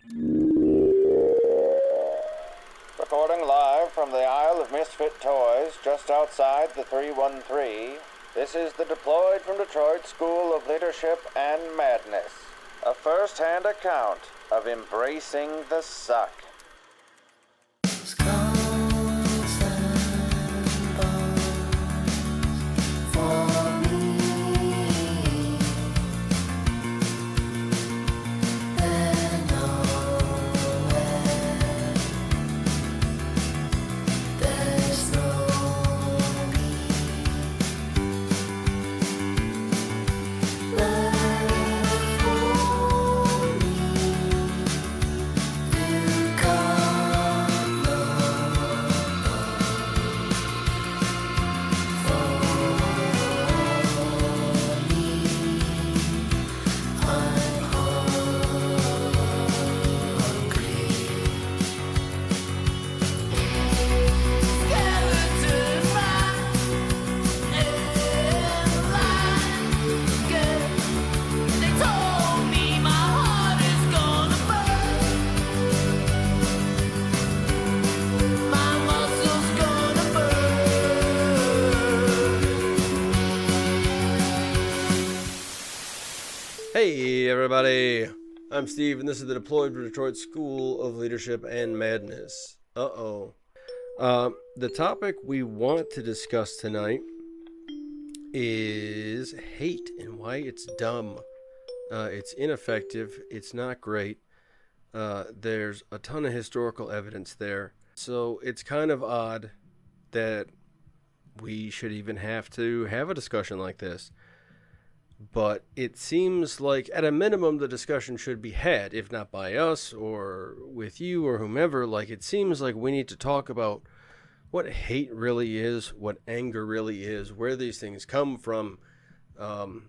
Recording live from the Isle of Misfit Toys, just outside the 313, this is the Deployed from Detroit School of Leadership and Madness, a first-hand account of embracing the suck. Hey everybody, I'm Steve and this is the Deployed from Detroit School of Leadership and Madness. The topic we want to discuss tonight is hate and why it's dumb. It's ineffective, it's not great. There's a ton of historical evidence there. So it's kind of odd that we should even have to have a discussion like this. But it seems like, at a minimum, the discussion should be had, if not by us or with you or whomever. Like, it seems like we need to talk about what hate really is, what anger really is, where these things come from, and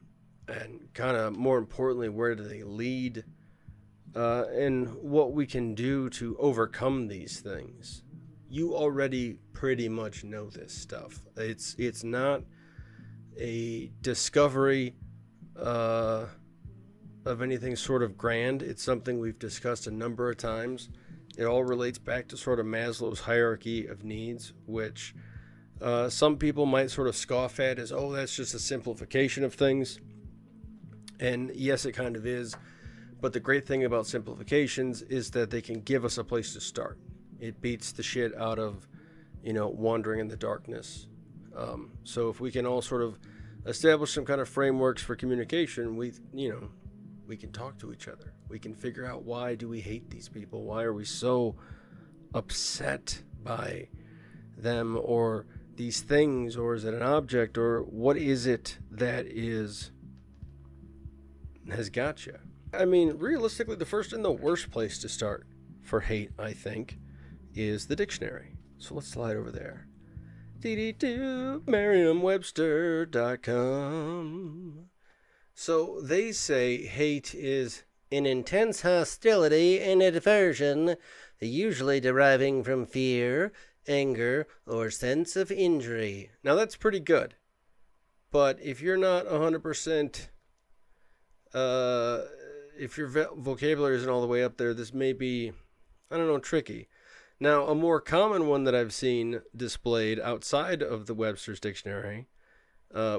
kind of, more importantly, where do they lead, and what we can do to overcome these things. You already pretty much know this stuff. It's not a discovery of anything sort of grand. It's something we've discussed a number of times. It all relates back to sort of Maslow's hierarchy of needs, which some people might sort of scoff at as, oh, that's just a simplification of things. And yes, it kind of is. But the great thing about simplifications is that they can give us a place to start. It beats the shit out of, wandering in the darkness. So if we can all sort of establish some kind of frameworks for communication, we can talk to each other. We can figure out, why do we hate these people? Why are we so upset by them or these things? Or is it an object? Or what is it that has got you? I mean, realistically, the first and the worst place to start for hate, I think, is the dictionary. So let's slide over there. Merriam-Webster.com. So they say hate is an intense hostility and aversion, usually deriving from fear, anger, or sense of injury. Now that's pretty good. But if you're not 100%, if your vocabulary isn't all the way up there, this may be, tricky. Now, a more common one that I've seen displayed outside of the Webster's dictionary,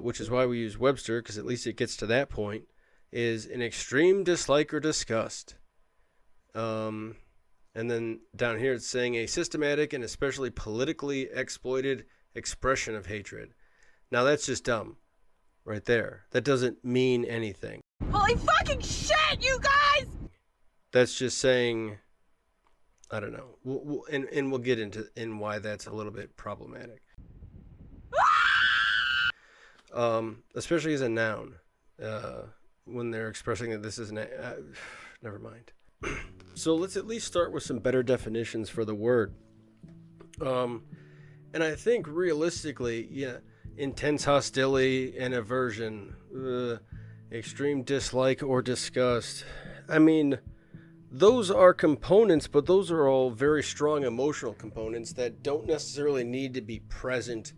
which is why we use Webster, because at least it gets to that point, is an extreme dislike or disgust. And then down here it's saying a systematic and especially politically exploited expression of hatred. Now that's just dumb, right there. That doesn't mean anything. Holy fucking shit, you guys! That's just saying, I don't know. We'll get into why that's a little bit problematic. Especially as a noun. When they're expressing that this is never mind. So let's at least start with some better definitions for the word. And I think realistically, intense hostility and aversion, extreme dislike or disgust. I mean, those are components, but those are all very strong emotional components that don't necessarily need to be present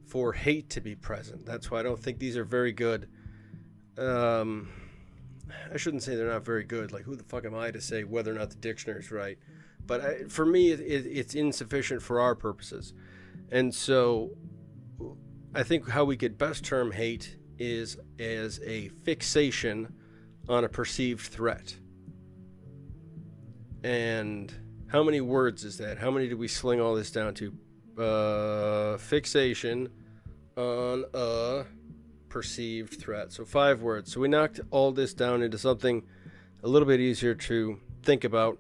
for hate to be present. That's why I don't think these are very good I shouldn't say they're not very good. Like, who the fuck am I to say whether or not the dictionary's right? But for me, it's insufficient for our purposes. And so I think how we could best term hate is as a fixation on a perceived threat. And how many words is that? How many did we sling all this down to? Fixation on a perceived threat. So 5 words. So we knocked all this down into something a little bit easier to think about.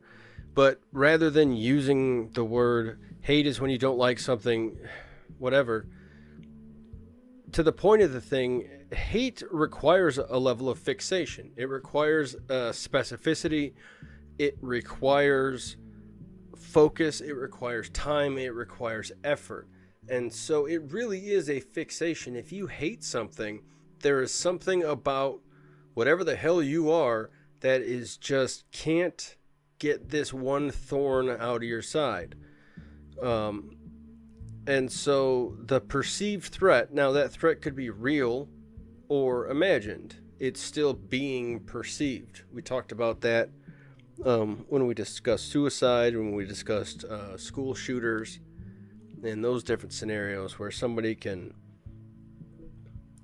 But rather than using the word hate is when you don't like something, whatever, to the point of the thing, hate requires a level of fixation. It requires specificity. It requires focus. It requires time. It requires effort. And so it really is a fixation. If you hate something, there is something about whatever the hell you are that is just can't get this one thorn out of your side. And so the perceived threat, now that threat could be real or imagined. It's still being perceived. We talked about that when we discussed suicide, when we discussed school shooters, and those different scenarios where somebody can,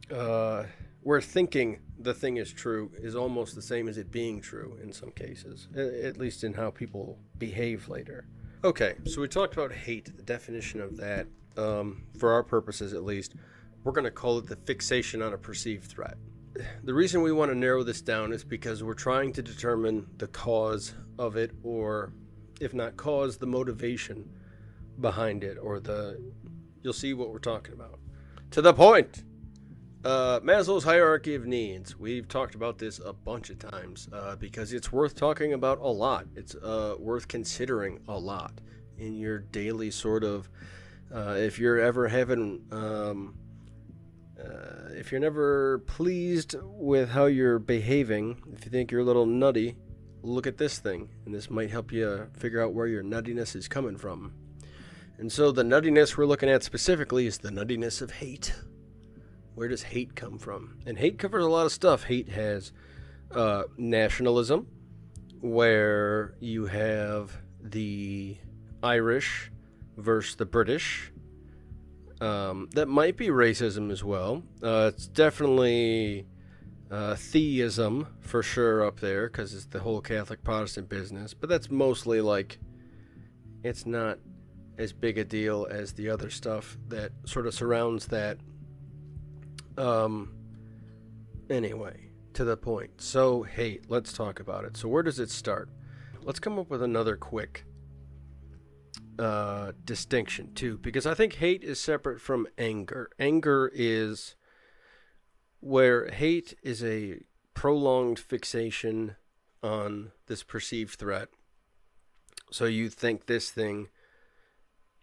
where thinking the thing is true is almost the same as it being true in some cases, at least in how people behave later. Okay, so we talked about hate, the definition of that. For our purposes at least, we're going to call it the fixation on a perceived threat. The reason we want to narrow this down is because we're trying to determine the cause of it, or if not cause, the motivation behind it, or you'll see what we're talking about. To the point. Maslow's Hierarchy of Needs. We've talked about this a bunch of times because it's worth talking about a lot. It's worth considering a lot in your daily sort of, if you're ever having, if you're never pleased with how you're behaving, if you think you're a little nutty, look at this thing, and this might help you figure out where your nuttiness is coming from. And so the nuttiness we're looking at specifically is the nuttiness of hate. Where does hate come from? And hate covers a lot of stuff. Hate has nationalism, where you have the Irish versus the British. That might be racism as well. It's definitely theism for sure up there, because it's the whole Catholic Protestant business. But that's mostly like, it's not as big a deal as the other stuff that sort of surrounds that. Anyway, to the point. So hate, let's talk about it. So where does it start? Let's come up with another quick distinction too, because I think hate is separate from anger. Anger is where hate is a prolonged fixation on this perceived threat. So you think this thing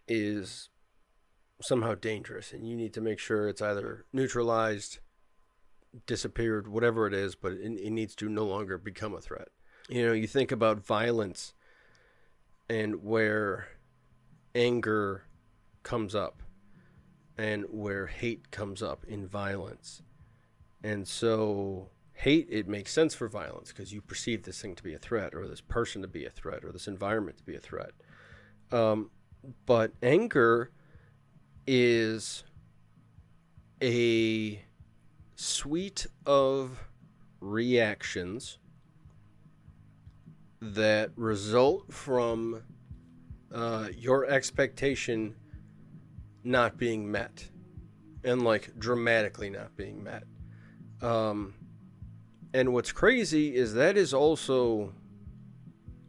is somehow dangerous, and you need to make sure it's either neutralized, disappeared, whatever it is, but it needs to no longer become a threat. You know, you think about violence and where anger comes up and where hate comes up in violence. And so hate, it makes sense for violence because you perceive this thing to be a threat, or this person to be a threat, or this environment to be a threat. But anger is a suite of reactions that result from your expectation not being met, and like dramatically not being met. And what's crazy is that is also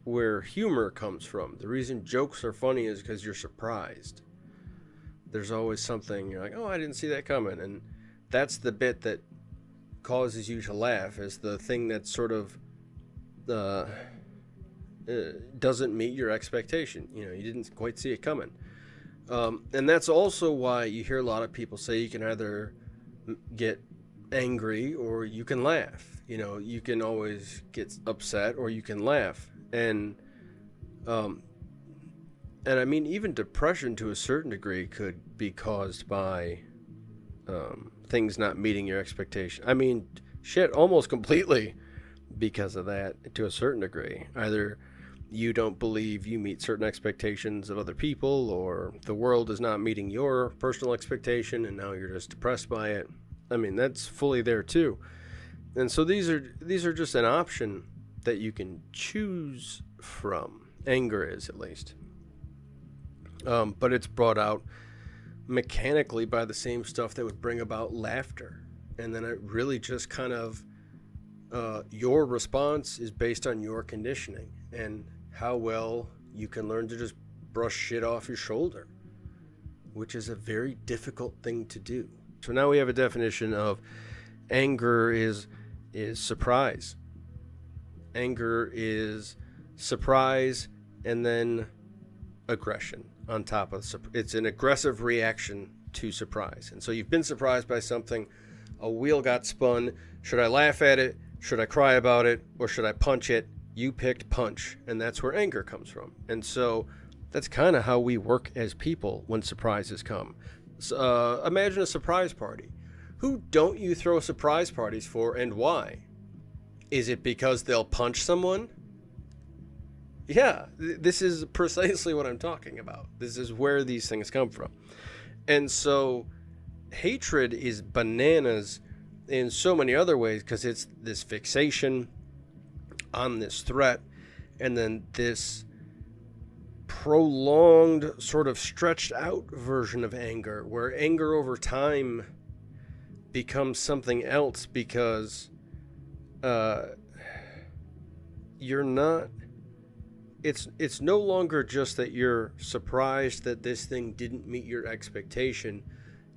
where humor comes from. The reason jokes are funny is because you're surprised. There's always something, you're like, oh, I didn't see that coming. And that's the bit that causes you to laugh, is the thing that sort of doesn't meet your expectation. You know, you didn't quite see it coming. And that's also why you hear a lot of people say you can either get angry or you can laugh. You know, you can always get upset or you can laugh. And I mean, even depression to a certain degree could be caused by things not meeting your expectation. I mean, shit, almost completely. because of that to a certain degree. Either you don't believe you meet certain expectations of other people, or the world is not meeting your personal expectation and now you're just depressed by it. I mean, that's fully there too. And so these are just an option that you can choose from. Anger is, at least. But it's brought out mechanically by the same stuff that would bring about laughter. And then it really just kind of, your response is based on your conditioning and how well you can learn to just brush shit off your shoulder, which is a very difficult thing to do. So now we have a definition of anger is surprise. Anger is surprise and then aggression on top of it's an aggressive reaction to surprise. And so you've been surprised by something, a wheel got spun. Should I laugh at it? Should I cry about it? Or should I punch it? You picked punch, and that's where anger comes from. And so that's kind of how we work as people when surprises come. Imagine a surprise party. Who don't you throw surprise parties for, and why? Is it because they'll punch someone? Yeah, this is precisely what I'm talking about. This is where these things come from. And so hatred is bananas in so many other ways, because it's this fixation on this threat, and then this prolonged, sort of stretched out version of anger, where anger over time becomes something else, because you're not, it's no longer just that you're surprised that this thing didn't meet your expectation.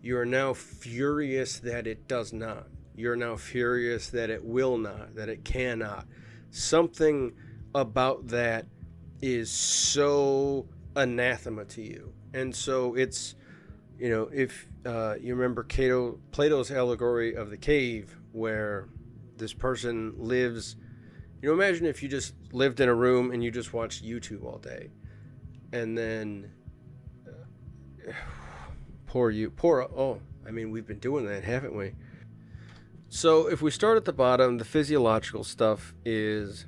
You are now furious that it does not. You're now furious that it will not, that it cannot. Something about that is so anathema to you. And so it's, if you remember Plato's allegory of the cave, where this person lives, imagine if you just lived in a room and you just watched YouTube all day. And then, we've been doing that, haven't we? So if we start at the bottom, the physiological stuff is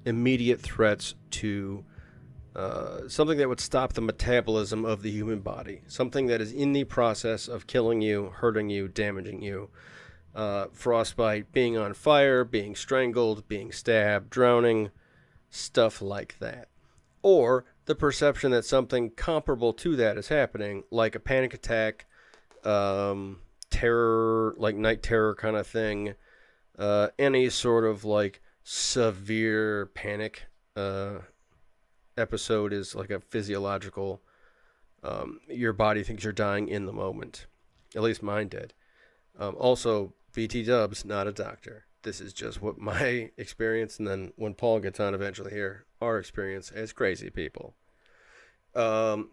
immediate threats to something that would stop the metabolism of the human body, something that is in the process of killing you, hurting you, damaging you. Frostbite, being on fire, being strangled, being stabbed, drowning, stuff like that. Or the perception that something comparable to that is happening, like a panic attack, terror, like night terror kind of thing, any sort of like severe panic episode is like a physiological, your body thinks you're dying in the moment. At least mine did. Also, BT Dubs, not a doctor. This is just what my experience, and then when Paul gets on eventually here, our experience as crazy people.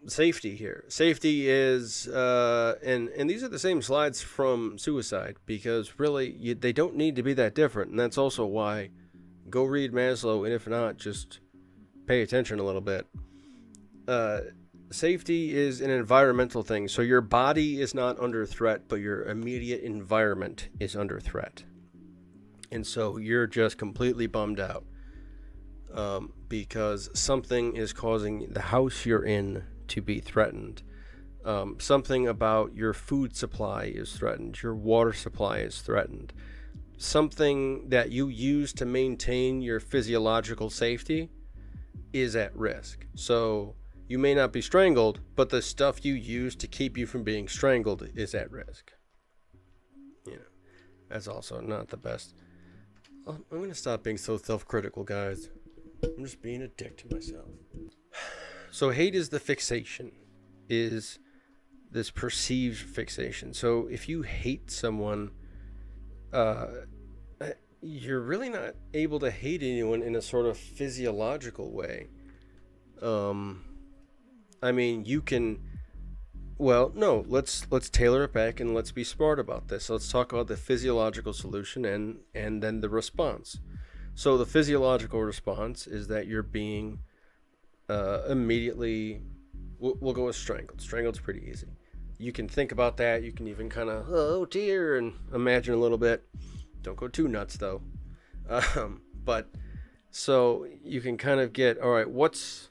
Safety here. Safety is, and these are the same slides from suicide, because really they don't need to be that different. And that's also why go read Maslow, and if not, just pay attention a little bit. Safety is an environmental thing. So your body is not under threat, but your immediate environment is under threat. And so you're just completely bummed out because something is causing the house you're in to be threatened. Something about your food supply is threatened. Your water supply is threatened. Something that you use to maintain your physiological safety is at risk. So you may not be strangled, but the stuff you use to keep you from being strangled is at risk. That's also not the best. I'm going to stop being so self-critical, guys. I'm just being a dick to myself. So hate is the fixation, is this perceived fixation. So if you hate someone, you're really not able to hate anyone in a sort of physiological way. You can, let's tailor it back and let's be smart about this. Let's talk about the physiological solution and then the response. So the physiological response is that you're being immediately, we'll go with strangled. Strangled's pretty easy. You can think about that. You can even kind of, oh dear, and imagine a little bit. Don't go too nuts though. But so you can kind of get, all right, what's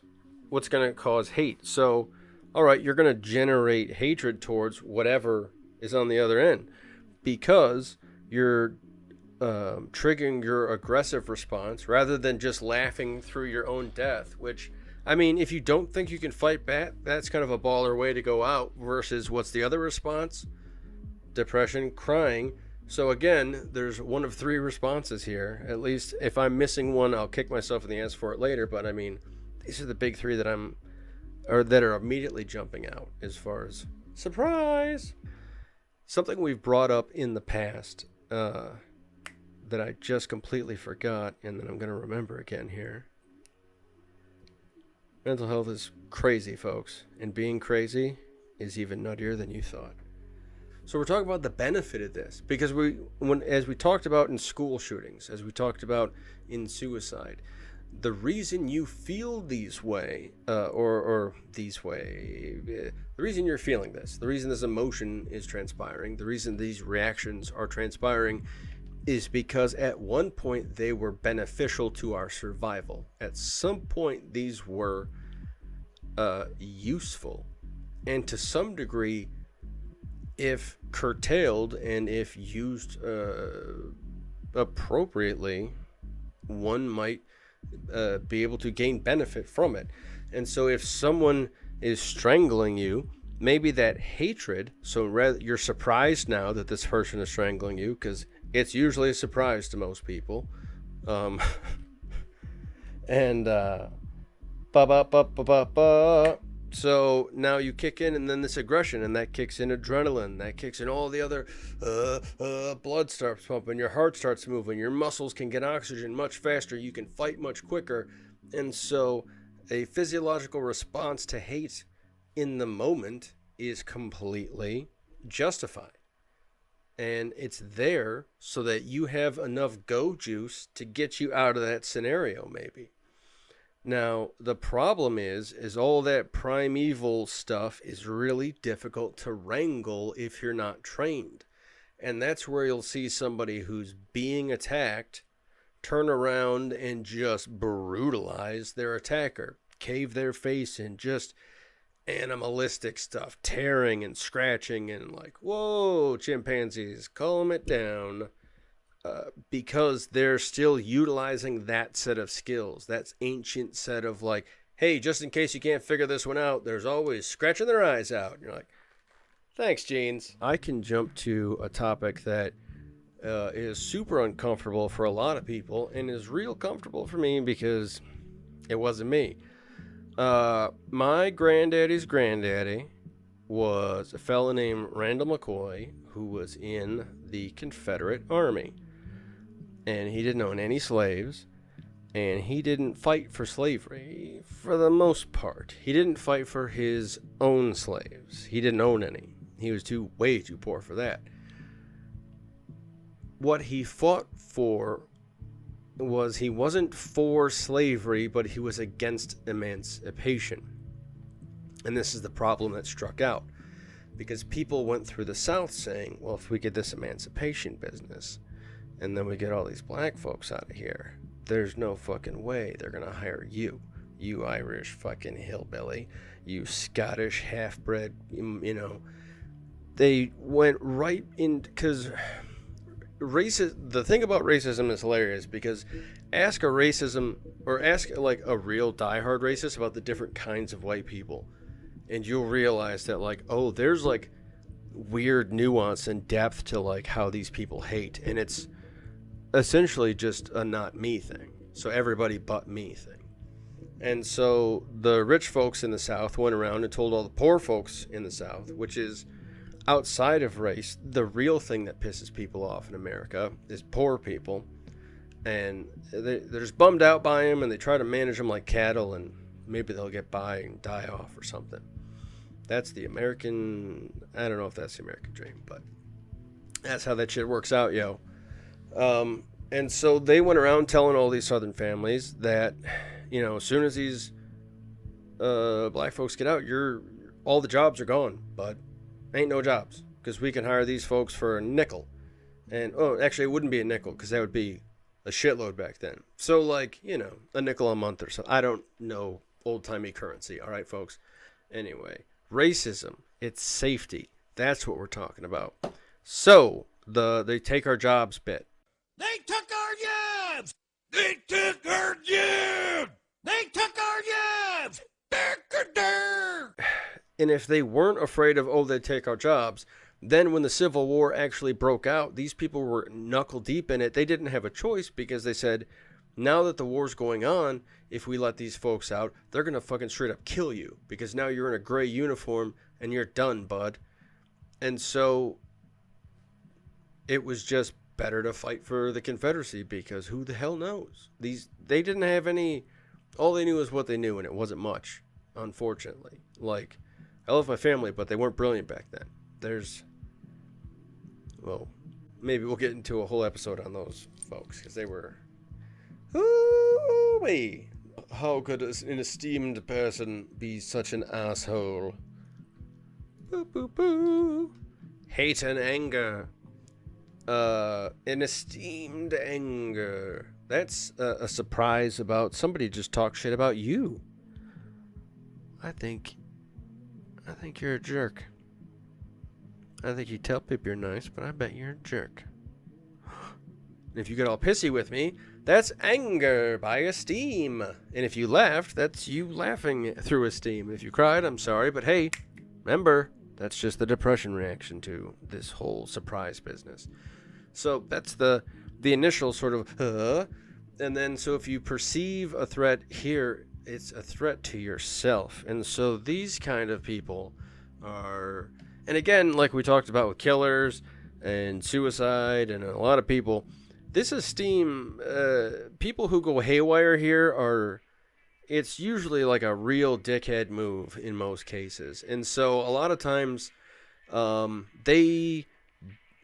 going to cause hate? So, all right, you're going to generate hatred towards whatever is on the other end because you're triggering your aggressive response rather than just laughing through your own death, which, I mean, if you don't think you can fight back, that's kind of a baller way to go out versus what's the other response? Depression, crying. So again, there's one of three responses here. At least if I'm missing one, I'll kick myself in the ass for it later. But I mean, these are the big three that that are immediately jumping out as far as surprise. Something we've brought up in the past that I just completely forgot, and then I'm going to remember again here. Mental health is crazy, folks, and being crazy is even nuttier than you thought. So we're talking about the benefit of this because as we talked about in school shootings, as we talked about in suicide, the reason you feel the reason you're feeling this, the reason this emotion is transpiring, the reason these reactions are transpiring is because at one point they were beneficial to our survival. At some point these were useful, and to some degree, if curtailed and if used appropriately, one might be able to gain benefit from it. And so if someone is strangling you, maybe that hatred, so rather you're surprised now that this person is strangling you, because it's usually a surprise to most people. So now you kick in, and then this aggression, and that kicks in adrenaline, that kicks in all the other blood starts pumping, your heart starts moving, your muscles can get oxygen much faster, you can fight much quicker. And so a physiological response to hate in the moment is completely justified. And it's there so that you have enough go juice to get you out of that scenario, maybe. Now, the problem is all that primeval stuff is really difficult to wrangle if you're not trained. And that's where you'll see somebody who's being attacked turn around and just brutalize their attacker, cave their face in, just animalistic stuff, tearing and scratching and like, whoa, chimpanzees, calm it down. Because they're still utilizing that set of skills, that ancient set of like, hey, just in case you can't figure this one out, there's always scratching their eyes out. And you're like, thanks, Jeans. I can jump to a topic that is super uncomfortable for a lot of people and is real comfortable for me because it wasn't me. My granddaddy's granddaddy was a fella named Randall McCoy who was in the Confederate Army. And he didn't own any slaves, and he didn't fight for slavery for the most part. He didn't fight for his own slaves. He didn't own any. He was way too poor for that. What he fought for was, he wasn't for slavery, but he was against emancipation. And this is the problem that struck out, because people went through the South saying, well, if we get this emancipation business, and then we get all these black folks out of here, there's no fucking way they're gonna hire you, you Irish fucking hillbilly, you Scottish half-bred, you know. They went right in, because the thing about racism is hilarious, because ask like a real diehard racist about the different kinds of white people, and you'll realize that, like, oh, there's like weird nuance and depth to like how these people hate, and it's essentially just a not me thing. So everybody but me thing. And so the rich folks in the South went around and told all the poor folks in the South, which is outside of race, the real thing that pisses people off in America is poor people. And they're just bummed out by them, and they try to manage them like cattle, and maybe they'll get by and die off or something. That's the American, I don't know if that's the American dream, but that's how that shit works out, yo. And so they went around telling all these Southern families that, you know, as soon as these black folks get out, all the jobs are gone, but ain't no jobs, because we can hire these folks for a nickel. And, oh, actually, it wouldn't be a nickel, because that would be a shitload back then. So, like, you know, a nickel a month or so. I don't know old-timey currency, all right, folks? Anyway, racism, it's safety. That's what we're talking about. So, they take our jobs bit. They took our jobs! They took our jobs! They took our jobs! And if they weren't afraid of, oh, they'd take our jobs, then when the Civil War actually broke out, these people were knuckle deep in it. They didn't have a choice because they said, now that the war's going on, if we let these folks out, they're going to fucking straight up kill you because now you're in a gray uniform and you're done, bud. And so it was just better to fight for the Confederacy because who the hell knows? They didn't have any, all they knew was what they knew, and it wasn't much, unfortunately. Like, I love my family, but they weren't brilliant back then. Well, maybe we'll get into a whole episode on those folks because they were, ooh-wee. How could an esteemed person be such an asshole? Boo, boo, boo. Hate and anger. An esteemed anger. That's a surprise about somebody just talk shit about you. I think you're a jerk. I think you tell people you're nice, but I bet you're a jerk. And if you get all pissy with me, that's anger by esteem. And if you laughed, that's you laughing through esteem. If you cried, I'm sorry, but hey, remember, that's just the depression reaction to this whole surprise business. So that's the initial sort of, and then so if you perceive a threat here, it's a threat to yourself. And so these kind of people are, and again, like we talked about with killers and suicide and a lot of people, this esteem, people who go haywire here are, it's usually like a real dickhead move in most cases. And so a lot of times they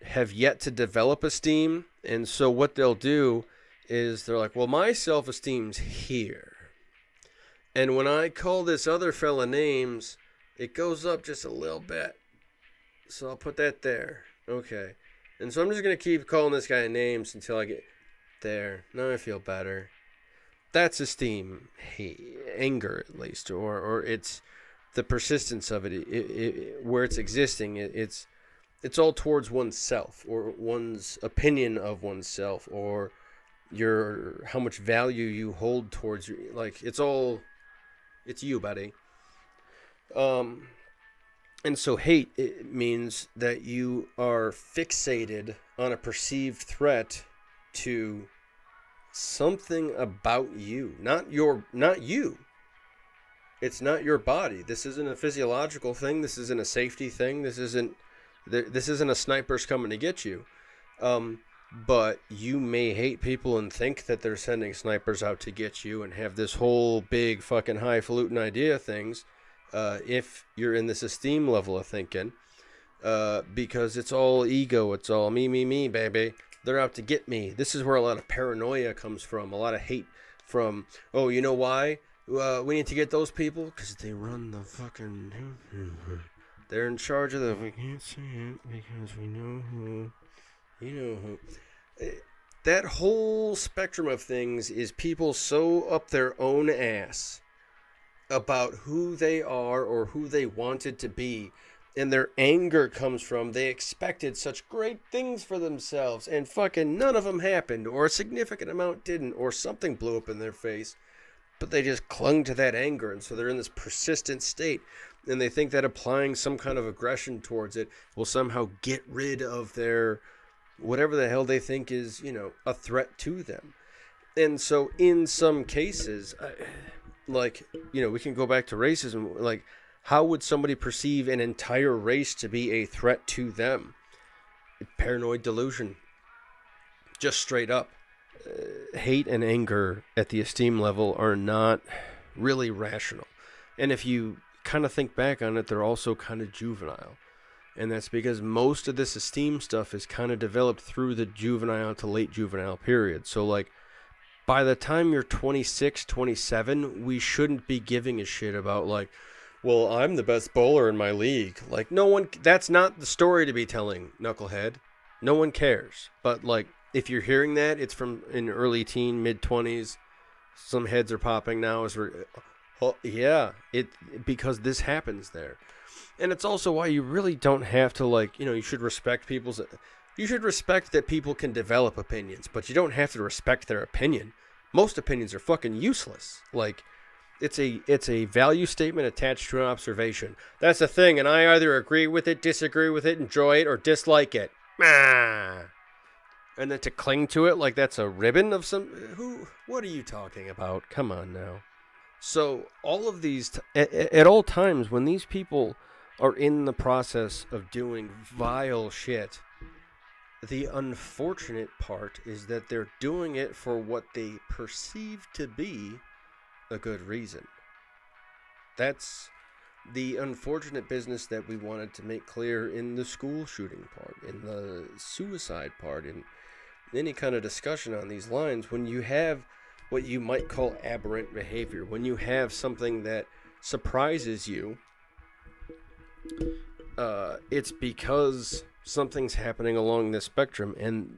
have yet to develop esteem. And so what they'll do is they're like, well, my self-esteem's here. And when I call this other fella names, it goes up just a little bit. So I'll put that there. Okay. And so I'm just going to keep calling this guy names until I get there. Now I feel better. That's esteem. Anger, at least. Or it's the persistence of it. Where it's existing, it's all towards oneself. Or one's opinion of oneself. Or how much value you hold towards like, it's you, buddy. And so hate, it means that you are fixated on a perceived threat to something about you, not you. It's not your body. This isn't a physiological thing. This isn't a safety thing. This isn't a sniper's coming to get you. But you may hate people and think that they're sending snipers out to get you and have this whole big fucking highfalutin idea of things. If you're in this esteem level of thinking, because it's all ego, it's all me, baby. They're out to get me. This is where a lot of paranoia comes from, a lot of hate from, oh, you know why? We need to get those people? Because they run the fucking... They're in charge of the... We can't say it because we know who. You know who. That whole spectrum of things is people so up their own ass about who they are or who they wanted to be, and their anger comes from they expected such great things for themselves and fucking none of them happened, or a significant amount didn't, or something blew up in their face, but they just clung to that anger, and so they're in this persistent state, and they think that applying some kind of aggression towards it will somehow get rid of their whatever the hell they think is, a threat to them. And so in some cases, like, we can go back to racism. Like, how would somebody perceive an entire race to be a threat to them? Paranoid delusion. Just straight up. Hate and anger at the esteem level are not really rational. And if you kind of think back on it, they're also kind of juvenile. And that's because most of this esteem stuff is kind of developed through the juvenile to late juvenile period. So, like, by the time you're 26, 27, we shouldn't be giving a shit about, like, well, I'm the best bowler in my league. Like, that's not the story to be telling, knucklehead. No one cares. But, like, if you're hearing that, it's from in early teen, mid-20s. Some heads are popping now. Oh, yeah, because this happens there. And it's also why you really don't have to, like, you should respect people's... You should respect that people can develop opinions, but you don't have to respect their opinion. Most opinions are fucking useless. Like, it's a value statement attached to an observation. That's the thing, and I either agree with it, disagree with it, enjoy it, or dislike it. Ah. And then to cling to it like that's a ribbon of some... What are you talking about? Come on now. So, all of these... At all times, when these people are in the process of doing vile shit... The unfortunate part is that they're doing it for what they perceive to be a good reason. That's the unfortunate business that we wanted to make clear in the school shooting part, in the suicide part, in any kind of discussion on these lines. When you have what you might call aberrant behavior, when you have something that surprises you, it's because something's happening along this spectrum, and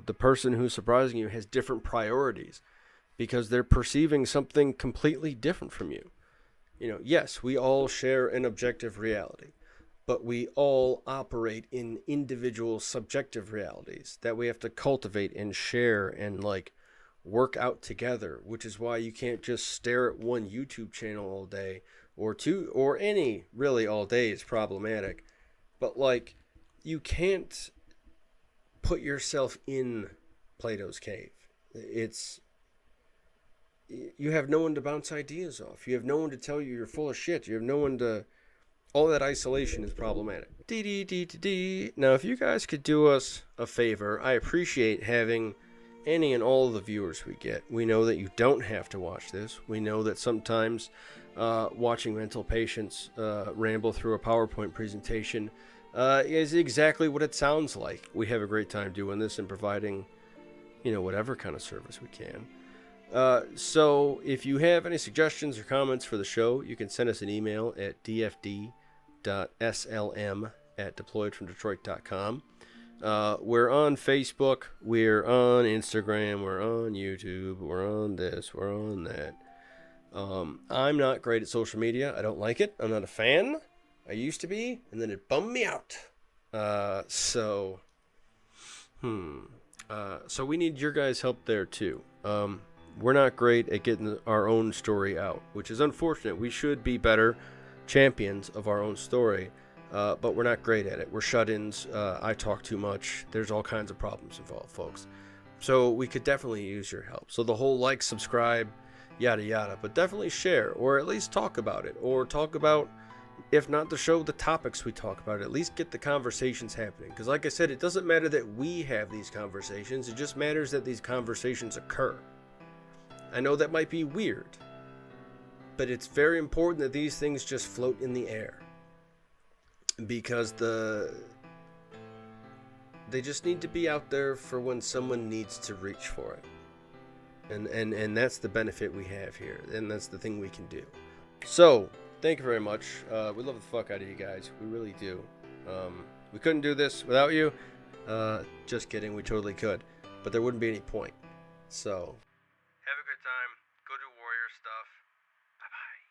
the person who's surprising you has different priorities because they're perceiving something completely different from you. Yes, we all share an objective reality, but we all operate in individual subjective realities that we have to cultivate and share and work out together, which is why you can't just stare at one YouTube channel all day or two, or any really all day is problematic, but you can't put yourself in Plato's cave. You have no one to bounce ideas off. You have no one to tell you you're full of shit. You have no one to... All that isolation is problematic. Now, if you guys could do us a favor, I appreciate having any and all of the viewers we get. We know that you don't have to watch this. We know that sometimes watching mental patients ramble through a PowerPoint presentation is exactly what it sounds like. We have a great time doing this and providing, whatever kind of service we can. So if you have any suggestions or comments for the show, you can send us an email at dfd.slm@deployedfromdetroit.com. We're on Facebook, we're on Instagram, we're on YouTube, we're on this, we're on that. I'm not great at social media. I don't like it. I'm not a fan. I used to be, and then it bummed me out. So we need your guys' help there too. We're not great at getting our own story out, which is unfortunate. We should be better champions of our own story, but we're not great at it. We're shut-ins. I talk too much. There's all kinds of problems involved, folks. So we could definitely use your help. So the whole subscribe, yada yada, but definitely share, or at least talk about it, or talk about, if not the show, the topics we talk about. At least get the conversations happening. Because like I said, it doesn't matter that we have these conversations. It just matters that these conversations occur. I know that might be weird, but it's very important that these things just float in the air. Because they just need to be out there for when someone needs to reach for it. And that's the benefit we have here. And that's the thing we can do. So, thank you very much. We love the fuck out of you guys. We really do. We couldn't do this without you. Just kidding. We totally could. But there wouldn't be any point. So, have a good time. Go do warrior stuff. Bye-bye.